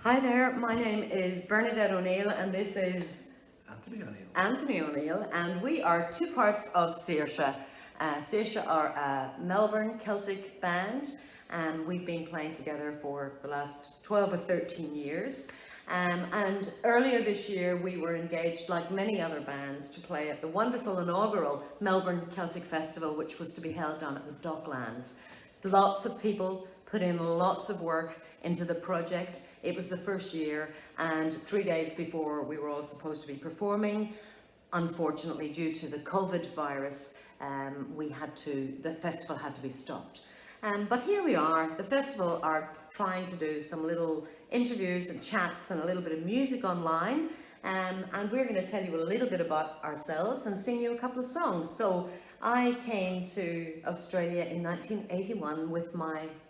Hi there, my name is Bernadette O'Neil and this is Anthony O'Neil, and we are two parts of Saoirse. Saoirse are a Melbourne Celtic band, and we've been playing together for the last 12 or 13 years. And earlier this year we were engaged, like many other bands, to play at the wonderful inaugural Melbourne Celtic Festival, which was to be held down at the Docklands. So lots of people put in lots of work into the project. It was the first year, and 3 days before we were all supposed to be performing, unfortunately due to the COVID virus, the festival had to be stopped. But here we are. The festival are trying to do some little interviews and chats and a little bit of music online, and we're going to tell you a little bit about ourselves and sing you a couple of songs. So I came to Australia in 1981 with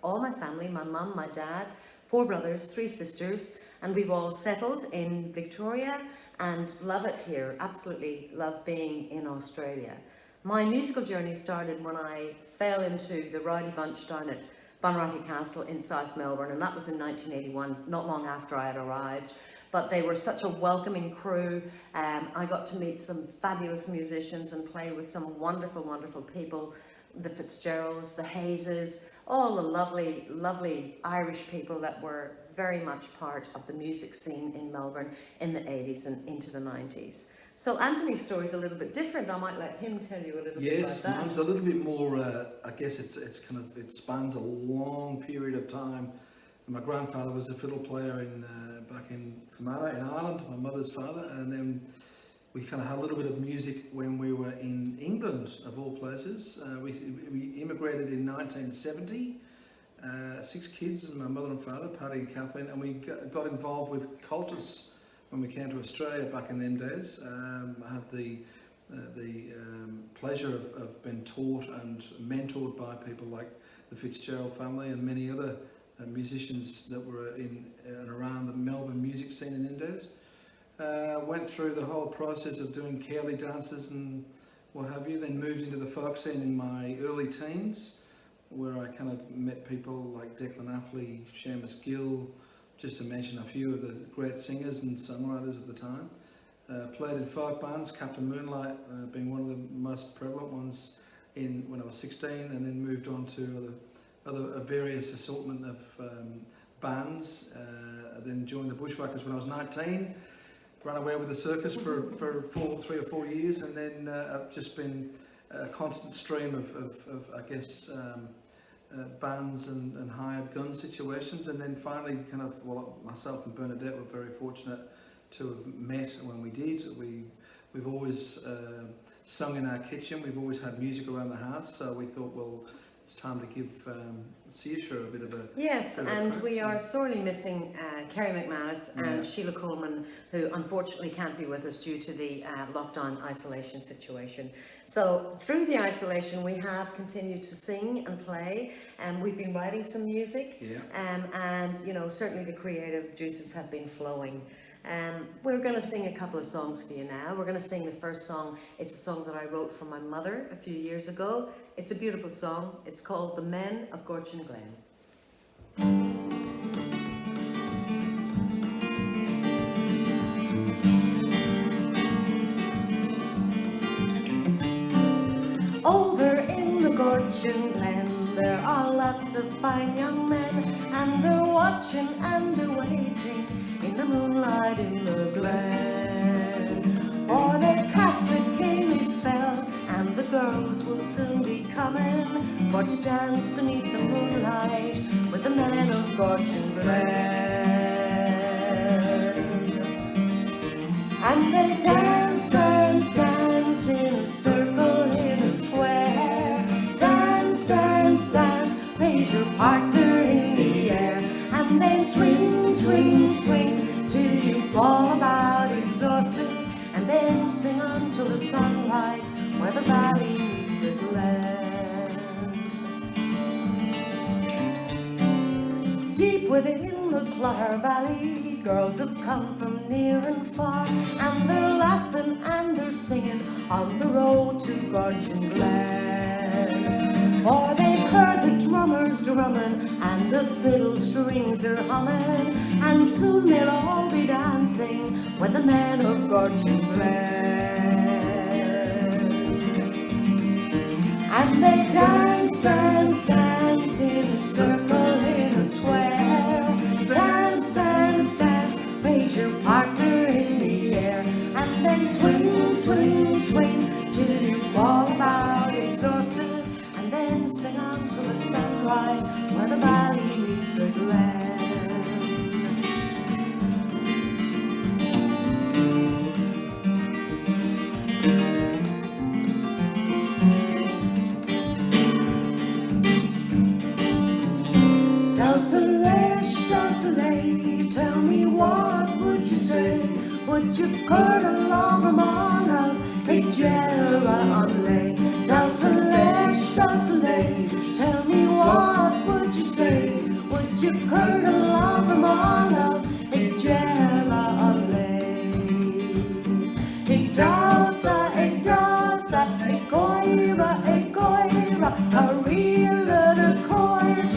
all my family, my mum, my dad, 4 brothers, 3 sisters, and we've all settled in Victoria and love it here. Absolutely love being in Australia. My musical journey started when I fell into the rowdy bunch down at Bunratty Castle in South Melbourne, and that was in 1981, not long after I had arrived. But they were such a welcoming crew. I got to meet some fabulous musicians and play with some wonderful, wonderful people. The Fitzgeralds, the Hayeses, all the lovely, lovely Irish people that were very much part of the music scene in Melbourne in the 80s and into the 90s. So Anthony's story is a little bit different. I might let him tell you a little bit about that. Yes, mine's a little bit more, I guess it spans a long period of time. My grandfather was a fiddle player back in Fermanagh in Ireland, my mother's father, and then we kind of had a little bit of music when we were in England, of all places. We immigrated in 1970, 6 kids and my mother and father, Paddy and Kathleen, and we got involved with cultists when we came to Australia back in them days. I had the pleasure of being taught and mentored by people like the Fitzgerald family and many other musicians that were in and around the Melbourne music scene in them days. Went through the whole process of doing Cairley dances and what have you, then moved into the folk scene in my early teens, where I kind of met people like Declan Affley, Seamus Gill, just to mention a few of the great singers and songwriters of the time. Played in folk bands, Captain Moonlight being one of the most prevalent ones when I was 16, and then moved on to other various assortment of bands. Then joined the Bushwhackers when I was 19. Ran away with the circus for 3 or 4 years, and then I've just been a constant stream of I guess, bands and hired gun situations, and then finally myself and Bernadette were very fortunate to have met when we did. We've always sung in our kitchen, we've always had music around the house, so we thought, well, it's time to give Saoirse a bit of a... Yes, and we are sorely missing Kerry McManus and Sheila Coleman, who unfortunately can't be with us due to the lockdown isolation situation. So through the isolation we have continued to sing and play, and we've been writing some music, and you know, certainly the creative juices have been flowing. We're going to sing a couple of songs for you now. We're going to sing the first song. It's a song that I wrote for my mother a few years ago. It's a beautiful song. It's called The Men of Gorten Glen. Over in the Gorten Glen there are lots of fine young men, and they're watching and they're waiting in the moonlight in the glen, for they cast a kingly spell, and the girls will soon be coming for to dance beneath the moonlight with the men of Gorten Glen. And they dance, dance, dance in a circle in a square. Dance, dance, dance, raise your partner in the air, and then swing, swing, swing till you fall about exhausted, and then sing until the sunrise where the valley meets the glen. Deep within the Clare Valley, girls have come from near and far, and they're laughing and they're singing on the road to Gorten Glen, for they heard the drummers drumming and the fiddle strings are humming, and soon they'll all be dancing with the men of Gorten Glen. And they dance, dance, dance in a circle in a square. Dance, dance, dance, raise your partner in the air, and then swing, swing, swing till you fall about exhausted, and then sing on till the sunrise where the valley meets the glen. Tell me, what would you say? Would you cut along a man of a Onlay? Tell me, what would you say? Would you cut along a man of a Onlay? Goira, a real little cordial, a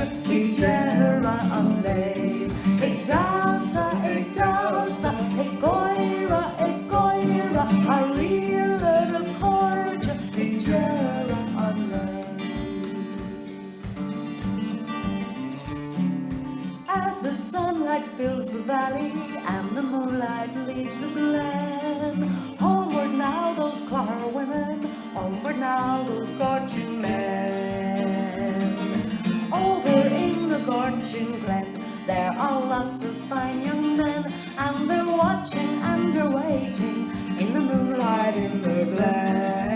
Onlay. A goira, a real little cordial, as the sunlight fills the valley and the moonlight leaves the glen, homeward now those Clara women, homeward now those Gorten men. Over in the Gorten Glen there are lots of fine young men, and they're watching and they're waiting in the moonlight in the glen.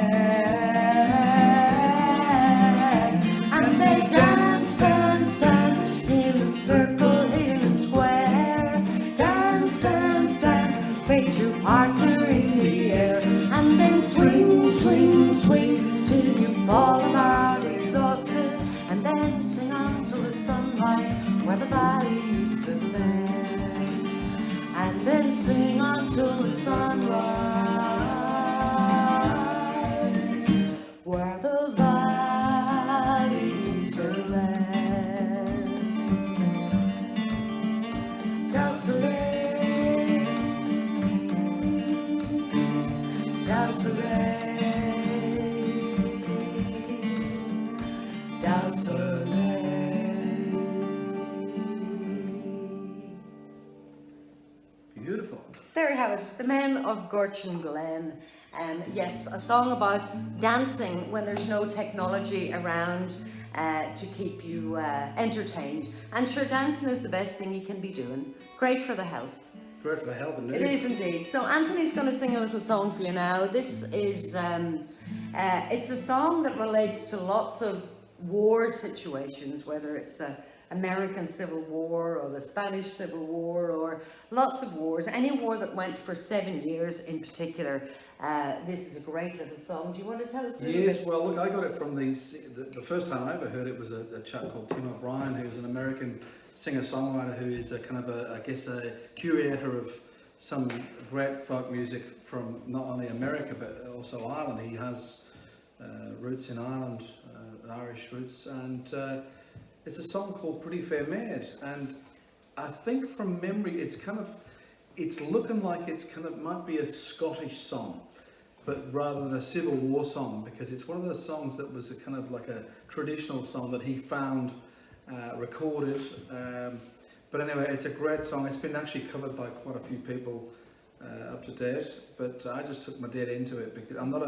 And they dance, dance, dance in a circle in a square. Dance, dance, dance, raise your partner in the air, and then swing, swing, swing till you fall about exhausted, and then sing on till the sunrise where the valley meets the glen, and then sing until the sunrise where the valley meets the glen. Down Soleil, down Soleil, down Soleil. Beautiful. There you have it, the Men of Gorten Glen. Yes, a song about dancing when there's no technology around to keep you entertained. And sure, dancing is the best thing you can be doing. Great for the health. Great for the health, indeed. It is indeed. So Anthony's going to sing a little song for you now. This is, it's a song that relates to lots of war situations, whether it's American Civil War or the Spanish Civil War or lots of wars, any war that went for 7 years in particular. This is a great little song. Do you want to tell us a little bit? Yes, well, look, I got it from the first time I ever heard it was a chap called Tim O'Brien, who's an American singer-songwriter who is a kind of a curator of some great folk music from not only America but also Ireland. He has roots in Ireland, Irish roots, and it's a song called Pretty Fair Maid, and I think from memory it's looking like might be a Scottish song, but rather than a Civil War song, because it's one of those songs that was a kind of like a traditional song that he found, recorded, but anyway, it's a great song. It's been actually covered by quite a few people up to date, but I just took my dad into it because I'm not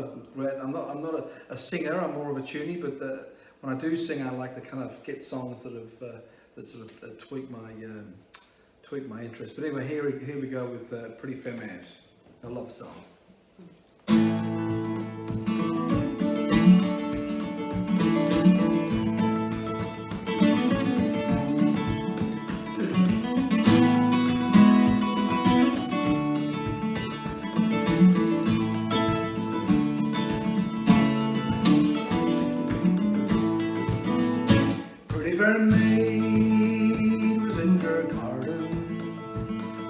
a singer. I'm more of a tunie, but when I do sing, I like to kind of get songs that tweak my interest. But anyway, here we go with Pretty Fair Maid, a love song. Pretty fair maid was in her garden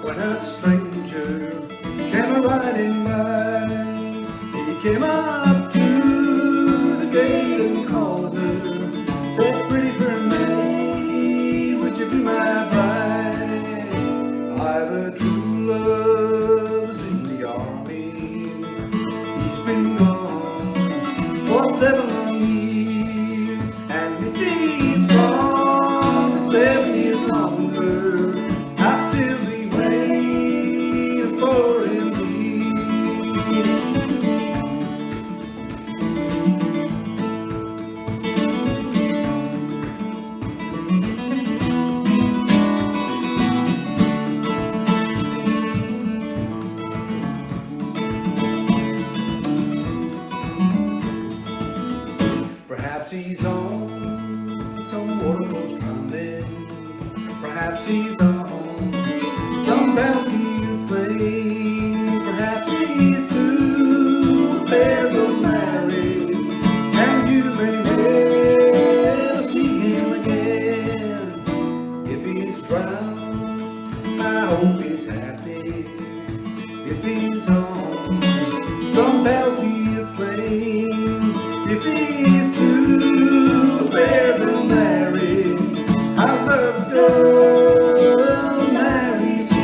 when a stranger came riding by. He came up to the gate and called her, said, been gone for 7 long years, and if he's gone for 7 years longer, I'll still be waiting for him. Perhaps he's on some watercourse drowning. Perhaps he's on some battlefield slain. Perhaps he's too fair to marry, and you may never see him again. If he's drowned, I hope he's happy. If he's on some battlefield slain, if he's too fair to marry, I love the girl marries you.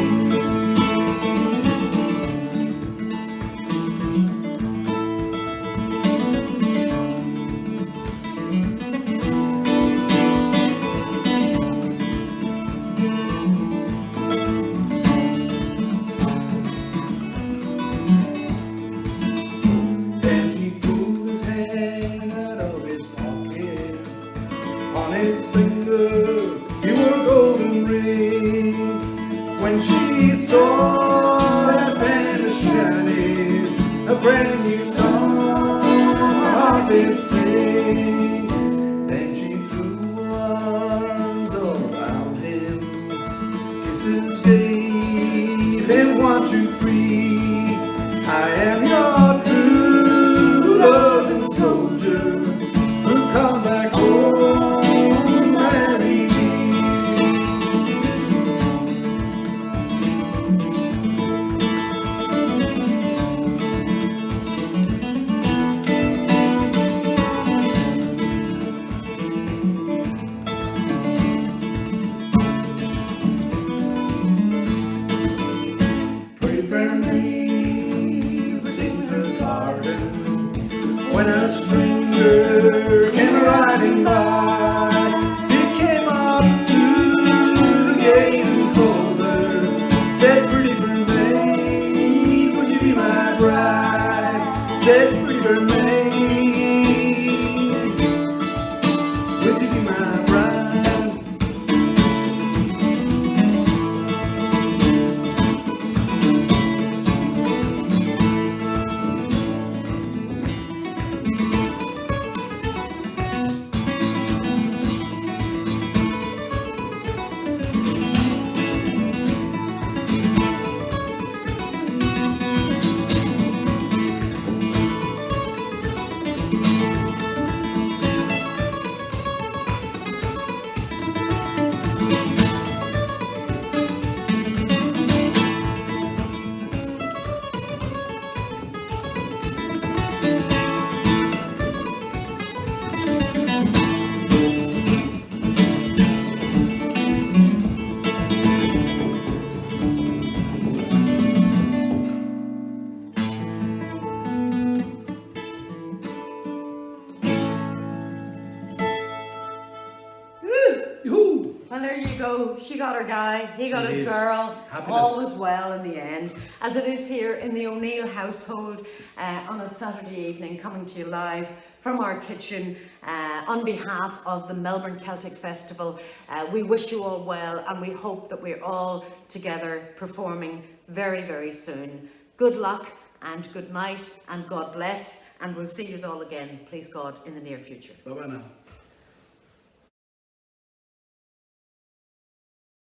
Then he pulled his hand out of his pocket. On his finger he wore a golden ring. When she saw that banner shining, a brand new song her heart did sing. Then she threw her arms all around him, kisses gave him 1, 2, 3. I am your true loving soldier, who'll come back home and easy. Pretty Fair Maid was in her garden when a stranger came riding by. He came up to the gate and called her, said, "Pretty Fair Maid, would you be my bride?" Said, "Pretty Fair Maid, would you be my bride?" Yoo-hoo! Well, there you go. She got her guy, he got She his did. girl. Happiness. All was well in the end. As it is here in the O'Neil household on a Saturday evening, coming to you live from our kitchen on behalf of the Melbourne Celtic Festival. We wish you all well, and we hope that we're all together performing very, very soon. Good luck and good night, and God bless, and we'll see you all again, please God, in the near future. Bye-bye now.